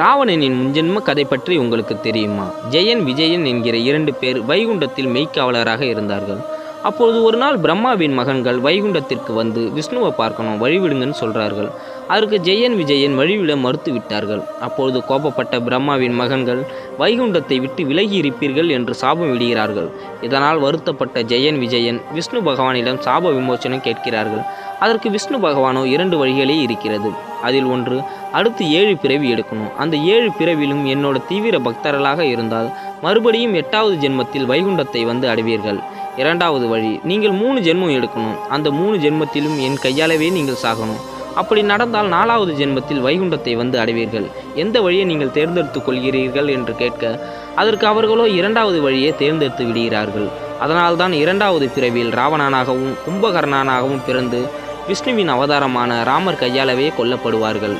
ராவணனின் முன்ஜென்ம கதை பற்றி உங்களுக்கு தெரியுமா? ஜெயன், விஜயன் என்கிற 2 பேர் வைகுண்டத்தில் மெய்க்காவலராக இருந்தார்கள். அப்பொழுது ஒரு நாள் பிரம்மாவின் மகன்கள் வைகுண்டத்திற்கு வந்து விஷ்ணுவை பார்க்கணும், வழிவிடுங்கன்னு சொல்கிறார்கள். அதற்கு ஜெயன், விஜயன் வழிவிட மறுத்து விட்டார்கள். அப்பொழுது கோபப்பட்ட பிரம்மாவின் மகன்கள் வைகுண்டத்தை விட்டு விலகி இருப்பீர்கள் என்று சாபம் விடுகிறார்கள். இதனால் வருத்தப்பட்ட ஜெயன், விஜயன் விஷ்ணு பகவானிடம் சாப விமோசனம் கேட்கிறார்கள். அதற்கு விஷ்ணு பகவானோ 2 வழிகளே இருக்கிறது. அதில் ஒன்று, அடுத்து 7 பிறவி எடுக்கணும். அந்த 7 பிறவிலும் என்னோட தீவிர பக்தர்களாக இருந்தால் மறுபடியும் 8வது ஜென்மத்தில் வைகுண்டத்தை வந்து அடைவீர்கள். 2வது வழி, நீங்கள் 3 ஜென்மம் எடுக்கணும். அந்த 3 ஜென்மத்திலும் என் கையாலவே நீங்கள் சாகணும். அப்படி நடந்தால் 4வது ஜென்மத்தில் வைகுண்டத்தை வந்து அடைவீர்கள். எந்த வழியை நீங்கள் தேர்ந்தெடுத்து கொள்கிறீர்கள் என்று கேட்க, அதற்கு அவர்களோ 2வது வழியை தேர்ந்தெடுத்து விடுகிறார்கள். அதனால்தான் 2வது பிறவியில் ராவணனாகவும் கும்பகர்ணனாகவும் பிறந்து விஷ்ணுவின் அவதாரமான ராமர் கையாலவே கொல்லப்படுவார்கள்.